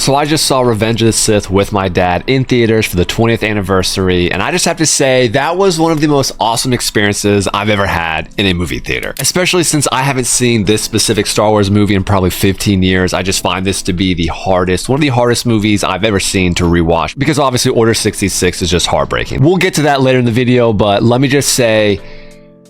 So I just saw Revenge of the Sith with my dad in theaters for the 20th anniversary, and I just have to say that was one of the most awesome experiences I've ever had in a movie theater. Especially since I haven't seen this specific Star Wars movie in probably 15 years. I just find this to be one of the hardest movies I've ever seen to rewatch, because obviously Order 66 is just heartbreaking. We'll get to that later in the video, but let me just say,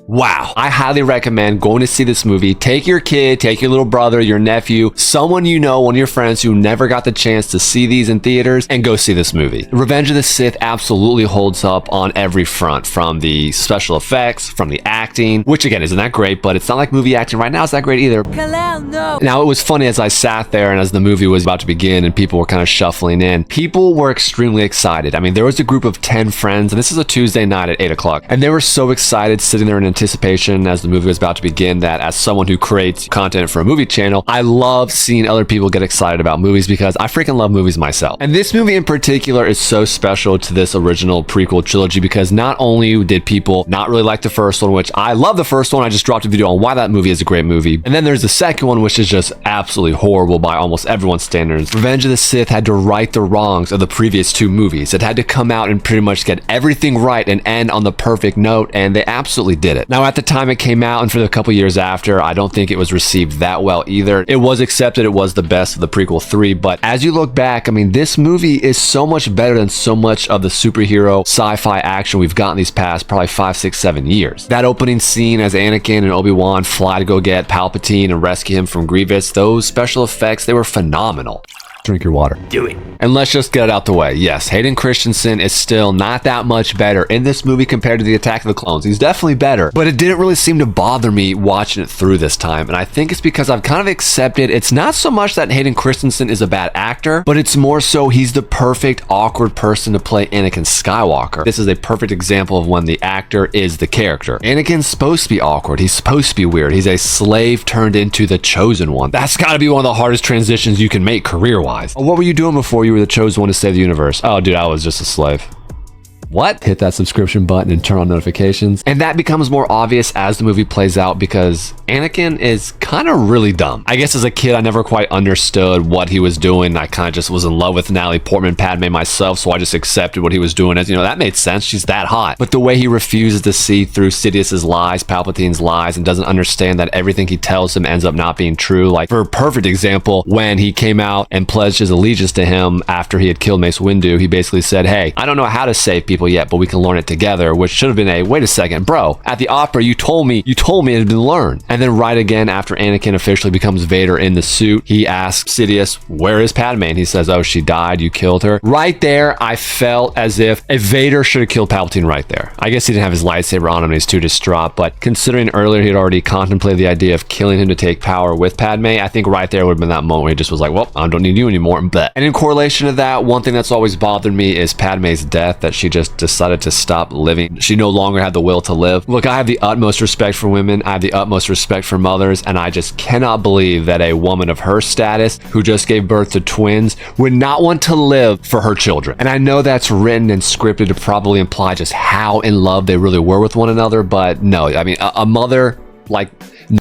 wow, I highly recommend going to see this movie. Take your kid, take your little brother, your nephew, someone you know, one of your friends who never got the chance to see these in theaters, and go see this movie. Revenge of the Sith absolutely holds up on every front, from the special effects, from the acting, which again isn't that great, but it's not like movie acting right now is that great either. No. Now, it was funny as I sat there and as the movie was about to begin and people were kind of shuffling in, people were extremely excited. I mean, there was a group of 10 friends, and this is a Tuesday night at 8 o'clock, and they were so excited sitting there in anticipation as the movie was about to begin that as someone who creates content for a movie channel, I love seeing other people get excited about movies because I freaking love movies myself. And this movie in particular is so special to this original prequel trilogy because not only did people not really like the first one, which I love the first one, I just dropped a video on why that movie is a great movie. And then there's the second one, which is just absolutely horrible by almost everyone's standards. Revenge of the Sith had to right the wrongs of the previous two movies. It had to come out and pretty much get everything right and end on the perfect note, and they absolutely did it. Now, at the time it came out and for the couple years after, I don't think it was received that well either. It was accepted, it was the best of the prequel 3, but as you look back, I mean, this movie is so much better than so much of the superhero sci-fi action we've gotten these past probably 5, 6, 7 years. That opening scene as Anakin and Obi-Wan fly to go get Palpatine and rescue him from Grievous, those special effects, they were phenomenal. Drink your water. Do it. And let's just get it out the way. Yes, Hayden Christensen is still not that much better in this movie compared to the Attack of the Clones. He's definitely better, but it didn't really seem to bother me watching it through this time. And I think it's because I've kind of accepted it's not so much that Hayden Christensen is a bad actor, but it's more so he's the perfect awkward person to play Anakin Skywalker. This is a perfect example of when the actor is the character. Anakin's supposed to be awkward. He's supposed to be weird. He's a slave turned into the chosen one. That's got to be one of the hardest transitions you can make career-wise. What were you doing before you were the chosen one to save the universe? Oh, dude, I was just a slave. What? Hit that subscription button and turn on notifications. And that becomes more obvious as the movie plays out because Anakin is kind of really dumb. I guess as a kid, I never quite understood what he was doing. I kind of just was in love with Natalie Portman Padme myself, so I just accepted what he was doing as, you know, that made sense. She's that hot. But the way he refuses to see through Sidious's lies, Palpatine's lies, and doesn't understand that everything he tells him ends up not being true. Like, for a perfect example, when he came out and pledged his allegiance to him after he had killed Mace Windu, he basically said, hey, I don't know how to save people yet, but we can learn it together, which should have been a, wait a second, bro, at the opera, you told me it had been learned. And then right again, after Anakin officially becomes Vader in the suit, he asks Sidious, where is Padme? And he says, oh, she died, you killed her. Right there, I felt as if a Vader should have killed Palpatine right there. I guess he didn't have his lightsaber on him and he's too distraught, but considering earlier he had already contemplated the idea of killing him to take power with Padme, I think right there would have been that moment where he just was like, well, I don't need you anymore, but. And in correlation to that, one thing that's always bothered me is Padme's death, that she just decided to stop living. She no longer had the will to live. Look, I have the utmost respect for women. I have the utmost respect for mothers, and I just cannot believe that a woman of her status who just gave birth to twins would not want to live for her children. And I know that's written and scripted to probably imply just how in love they really were with one another, but no, I mean, a mother, like,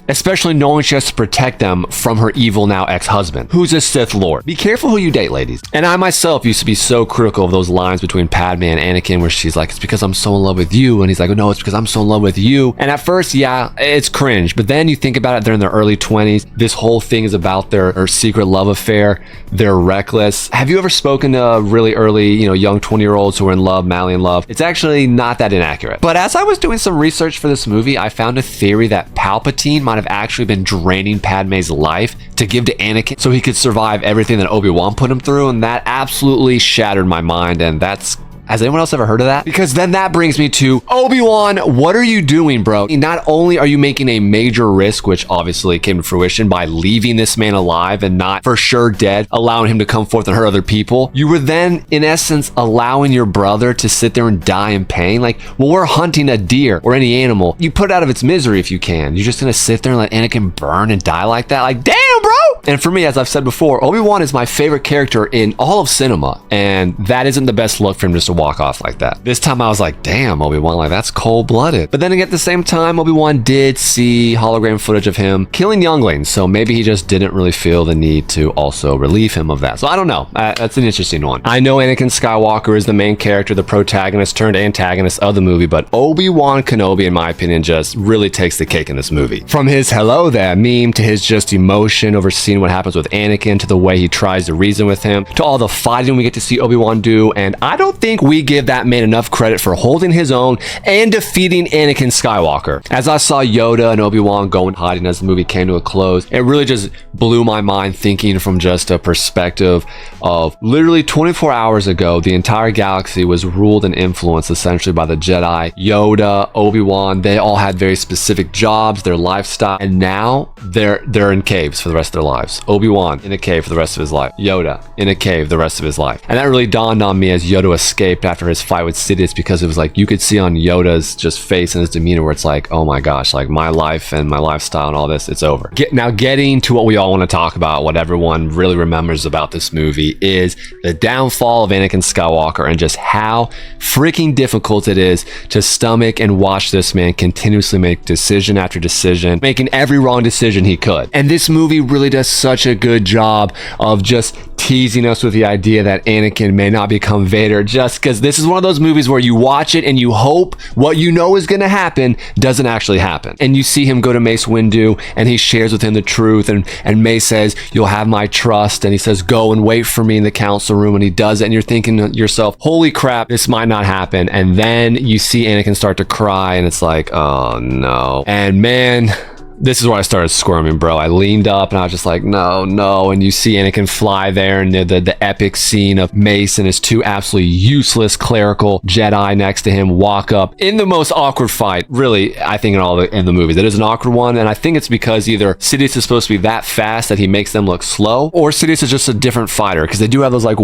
especially knowing she has to protect them from her evil now ex-husband, who's a Sith Lord. Be careful who you date, ladies. And I myself used to be so critical of those lines between Padme and Anakin where she's like, it's because I'm so in love with you. And he's like, oh, no, it's because I'm so in love with you. And at first, yeah, it's cringe. But then you think about it, they're in their early 20s. This whole thing is about their secret love affair. They're reckless. Have you ever spoken to really early, young 20-year-olds who are in love, madly in love? It's actually not that inaccurate. But as I was doing some research for this movie, I found a theory that Palpatine might have actually been draining Padme's life to give to Anakin so he could survive everything that Obi-Wan put him through, and that absolutely shattered my mind, and that's... Has anyone else ever heard of that? Because then that brings me to Obi-Wan, what are you doing, bro? Not only are you making a major risk, which obviously came to fruition by leaving this man alive and not for sure dead, allowing him to come forth and hurt other people, you were then, in essence, allowing your brother to sit there and die in pain. Like, well, we're hunting a deer or any animal. You put it out of its misery if you can. You're just gonna sit there and let Anakin burn and die like that? Like, damn, bro! And for me, as I've said before, Obi-Wan is my favorite character in all of cinema, and that isn't the best look for him just to walk off like that. This time I was like, damn, Obi-Wan, like that's cold-blooded. But then again, at the same time, Obi-Wan did see hologram footage of him killing younglings, so maybe he just didn't really feel the need to also relieve him of that. So I don't know. That's an interesting one. I know Anakin Skywalker is the main character, the protagonist turned antagonist of the movie, but Obi-Wan Kenobi, in my opinion, just really takes the cake in this movie. From his hello there meme to his just emotion over seeing what happens with Anakin, to the way he tries to reason with him, to all the fighting we get to see Obi-Wan do, and I don't think we give that man enough credit for holding his own and defeating Anakin Skywalker. As I saw Yoda and Obi-Wan going hiding as the movie came to a close, it really just blew my mind, thinking from just a perspective of literally 24 hours ago, the entire galaxy was ruled and influenced essentially by the Jedi. Yoda, Obi-Wan, they all had very specific jobs, their lifestyle, and now they're in caves for the rest of their lives. Obi-Wan in a cave for the rest of his life. Yoda in a cave the rest of his life. And that really dawned on me as Yoda escaped after his fight with Sidious, because it was like you could see on Yoda's just face and his demeanor where it's like, oh my gosh, like my life and my lifestyle and all this, it's over. Now getting to what we all want to talk about, what everyone really remembers about this movie is the downfall of Anakin Skywalker and just how freaking difficult it is to stomach and watch this man continuously make decision after decision, making every wrong decision he could. And this movie really does such a good job of just teasing us with the idea that Anakin may not become Vader, just because this is one of those movies where you watch it and you hope what you know is going to happen doesn't actually happen. And you see him go to Mace Windu and he shares with him the truth, and Mace says, you'll have my trust, and he says, go and wait for me in the council room, and he does it, and you're thinking to yourself, holy crap, this might not happen. And then you see Anakin start to cry and it's like, oh no. And man, this is where I started squirming, bro. I leaned up and I was just like, no, no. And you see Anakin fly there, and the epic scene of Mace and his two absolutely useless clerical Jedi next to him walk up in the most awkward fight, really, I think in the movies. It is an awkward one, and I think it's because either Sidious is supposed to be that fast that he makes them look slow, or Sidious is just a different fighter, because they do have those like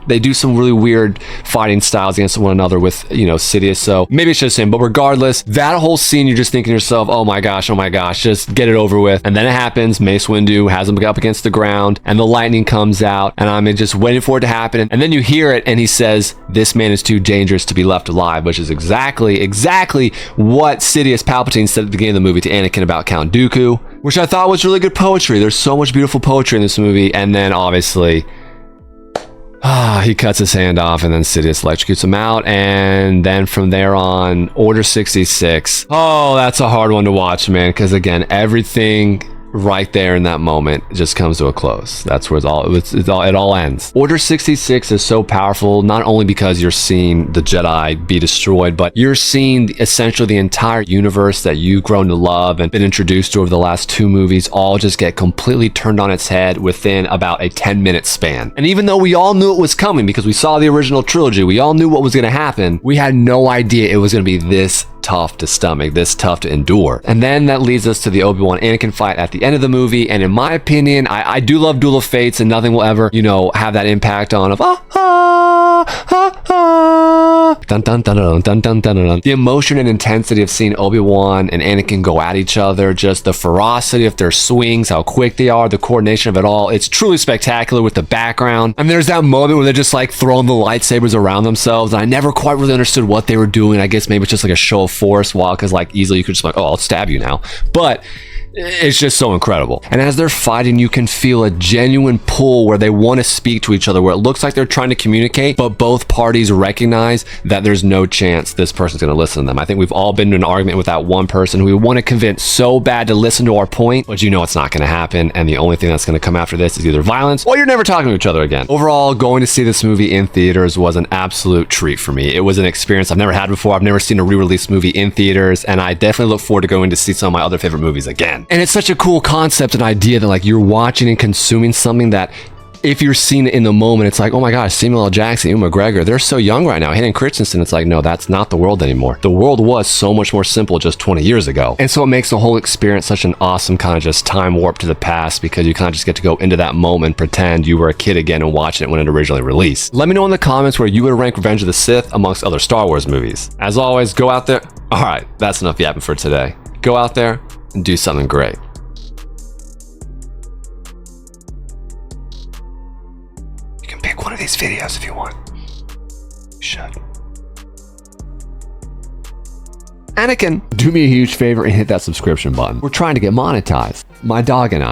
they do some really weird fighting styles against one another with, Sidious. So maybe it's just him, but regardless, that whole scene, you're just thinking to yourself, oh my gosh, just get it over with. And then it happens. Mace Windu has him up against the ground, and the lightning comes out, and I'm just waiting for it to happen. And then you hear it, and he says, this man is too dangerous to be left alive, which is exactly what Sidious Palpatine said at the beginning of the movie to Anakin about Count Dooku, which I thought was really good poetry. There's so much beautiful poetry in this movie. And then obviously he cuts his hand off, and then Sidious electrocutes him out. And then from there on, Order 66. Oh, that's a hard one to watch, man, because again, everything right there in that moment just comes to a close. That's where it all ends. Order 66 is so powerful, not only because you're seeing the Jedi be destroyed, but you're seeing essentially the entire universe that you've grown to love and been introduced to over the last two movies all just get completely turned on its head within about a 10-minute span. And even though we all knew it was coming because we saw the original trilogy, we all knew what was going to happen, we had no idea it was going to be this tough to stomach, this tough to endure. And then that leads us to the Obi-Wan Anakin fight at the end of the movie. And in my opinion, I do love Duel of Fates, and nothing will ever, have that impact on dun, dun, dun, dun, dun, dun, dun, dun. The emotion and intensity of seeing Obi-Wan and Anakin go at each other, just the ferocity of their swings, how quick they are, the coordination of it all. It's truly spectacular with the background. And there's that moment where they're just like throwing the lightsabers around themselves. And I never quite really understood what they were doing. I guess maybe it's just like a show of force, because like easily you could just like, oh, I'll stab you now. But it's just so incredible. And as they're fighting, you can feel a genuine pull where they want to speak to each other, where it looks like they're trying to communicate, but both parties recognize that there's no chance this person's going to listen to them. I think we've all been in an argument with that one person who we want to convince so bad to listen to our point, but it's not going to happen. And the only thing that's going to come after this is either violence or you're never talking to each other again. Overall, going to see this movie in theaters was an absolute treat for me. It was an experience I've never had before. I've never seen a re-release movie in theaters, and I definitely look forward to going to see some of my other favorite movies again. And it's such a cool concept and idea that like you're watching and consuming something that if you're seeing it in the moment, it's like, oh my gosh, Samuel L. Jackson, Ewan McGregor, they're so young right now. Hayden Christensen, it's like, no, that's not the world anymore. The world was so much more simple just 20 years ago. And so it makes the whole experience such an awesome kind of just time warp to the past, because you kind of just get to go into that moment, pretend you were a kid again and watching it when it originally released. Let me know in the comments where you would rank Revenge of the Sith amongst other Star Wars movies. As always, go out there. All right, that's enough yapping for today. Go out there and do something great. Pick one of these videos if you want. You should. Anakin, do me a huge favor and hit that subscription button. We're trying to get monetized. My dog and I.